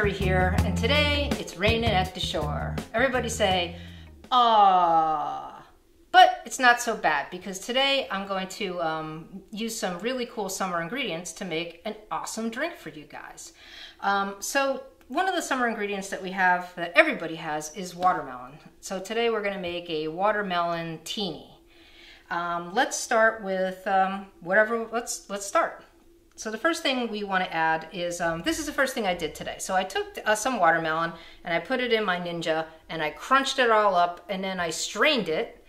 Terri here, and today it's raining at the shore. Everybody say, "Aww." But it's not so bad because today I'm going to use some really cool summer ingredients to make an awesome drink for you guys. So one of the summer ingredients that we have, that everybody has, is watermelon. So today we're going to make a watermelon teeny. Let's start with let's start. So the first thing we want to add is, this is the first thing I did today. So I took some watermelon and I put it in my Ninja and I crunched it all up and then I strained it,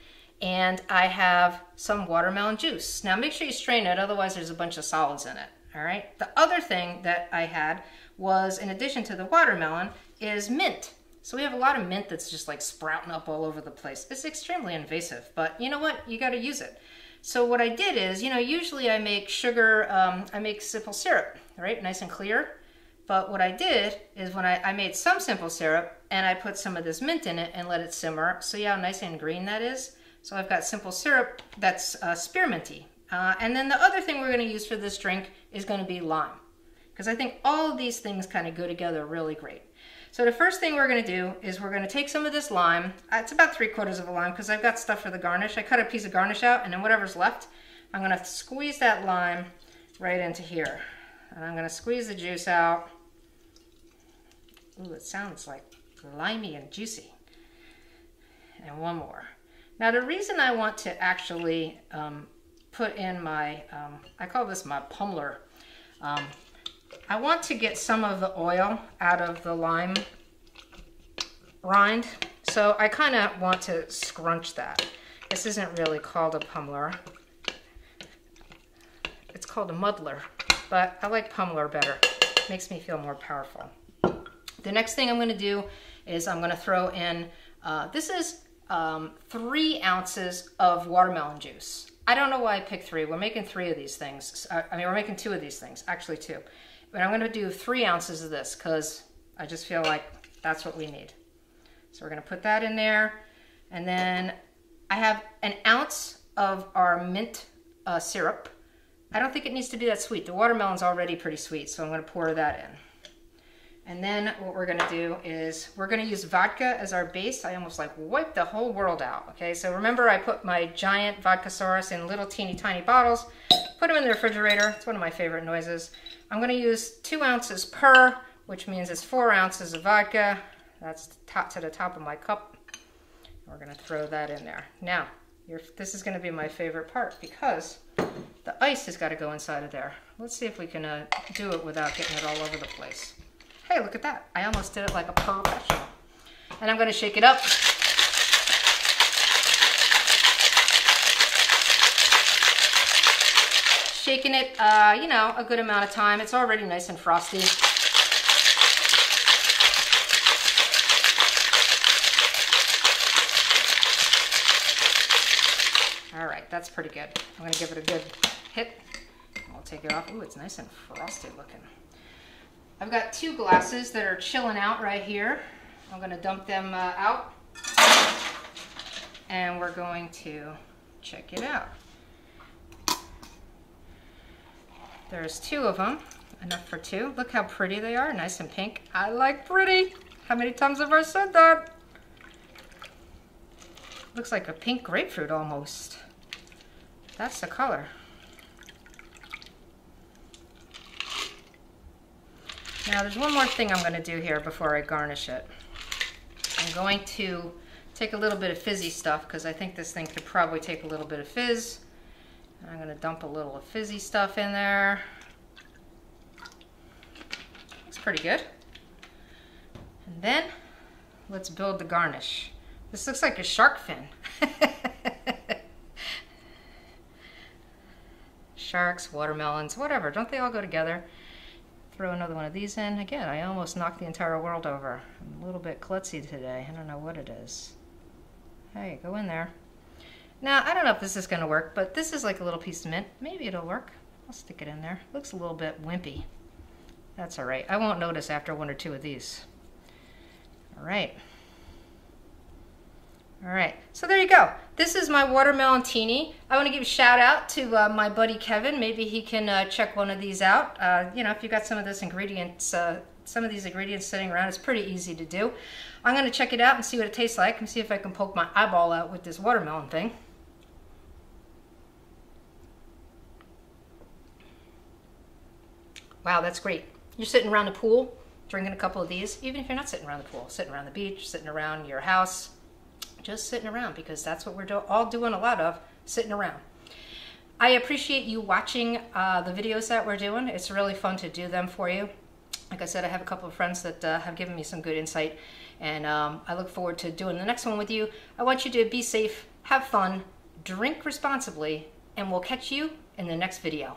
and I have some watermelon juice. Now make sure you strain it, otherwise there's a bunch of solids in it, all right? The other thing that I had was, in addition to the watermelon, is mint. So we have a lot of mint that's just like sprouting up all over the place. It's extremely invasive, but you know what? You got to use it. So what I did is, usually I make sugar, I make simple syrup, right? Nice and clear. But what I did is when I made some simple syrup and I put some of this mint in it and let it simmer. So yeah, how nice and green that is. So I've got simple syrup that's spearminty. And then the other thing we're going to use for this drink is going to be lime, because I think all of these things kind of go together really great. So the first thing we're going to do is we're going to take some of this lime. It's about 3/4 of a lime because I've got stuff for the garnish. I cut a piece of garnish out, and then whatever's left, I'm going to squeeze that lime right into here. And I'm going to squeeze the juice out. Ooh, it sounds like limey and juicy. And one more. Now the reason I want to actually put in my, I call this my Pummeler. I want to get some of the oil out of the lime rind, so I kind of want to scrunch that. This isn't really called a Pummeler. It's called a muddler, but I like Pummeler better. It makes me feel more powerful. The next thing I'm going to do is I'm going to throw in, this is 3 ounces of watermelon juice. I don't know why I picked 3. We're making 3 of these things. We're making 2 of these things, actually 2. But I'm going to do 3 ounces of this because I just feel like that's what we need. So we're going to put that in there. And then I have an ounce of our mint syrup. I don't think it needs to be that sweet. The watermelon's already pretty sweet, so I'm going to pour that in. And then what we're going to do is we're going to use vodka as our base. I almost like wiped the whole world out. Okay, so remember I put my giant Vodka-saurus in little teeny tiny bottles, put them in the refrigerator. It's one of my favorite noises. I'm going to use 2 ounces per, which means it's 4 ounces of vodka. That's to the top of my cup. We're going to throw that in there. Now, this is going to be my favorite part because the ice has got to go inside of there. Let's see if we can do it without getting it all over the place. Hey, look at that. I almost did it like a professional. And I'm going to shake it up. Shaking it, a good amount of time. It's already nice and frosty. All right, that's pretty good. I'm going to give it a good hit. I'll take it off. Ooh, it's nice and frosty looking. I've got 2 glasses that are chilling out right here. I'm going to dump them out. And we're going to check it out. There's 2 of them, enough for 2. Look how pretty they are, nice and pink. I like pretty. How many times have I said that? Looks like a pink grapefruit almost. That's the color. Now there's one more thing I'm going to do here before I garnish it. I'm going to take a little bit of fizzy stuff because I think this thing could probably take a little bit of fizz. And I'm going to dump a little of fizzy stuff in there. Looks pretty good. And then let's build the garnish. This looks like a shark fin. Sharks, watermelons, whatever. Don't they all go together? Throw another one of these in. Again, I almost knocked the entire world over. I'm a little bit klutzy today. I don't know what it is. Hey, go in there. Now, I don't know if this is going to work, but this is like a little piece of mint. Maybe it'll work. I'll stick it in there. Looks a little bit wimpy. That's all right. I won't notice after 1 or 2 of these. All right. All right, so there you go. This is my watermelon teeny. I want to give a shout out to my buddy Kevin. Maybe he can check one of these out. You know, if you got some of this ingredients some of these ingredients sitting around. It's pretty easy to do. I'm going to check it out and see what it tastes like and see if I can poke my eyeball out with this watermelon thing. Wow, that's great. You're sitting around the pool, drinking a couple of these, even if you're not sitting around the pool, sitting around the beach, sitting around your house, just sitting around, because that's what we're all doing a lot of, sitting around. I appreciate you watching the videos that we're doing. It's really fun to do them for you. Like I said, I have a couple of friends that have given me some good insight, and I look forward to doing the next one with you. I want you to be safe, have fun, drink responsibly, and we'll catch you in the next video.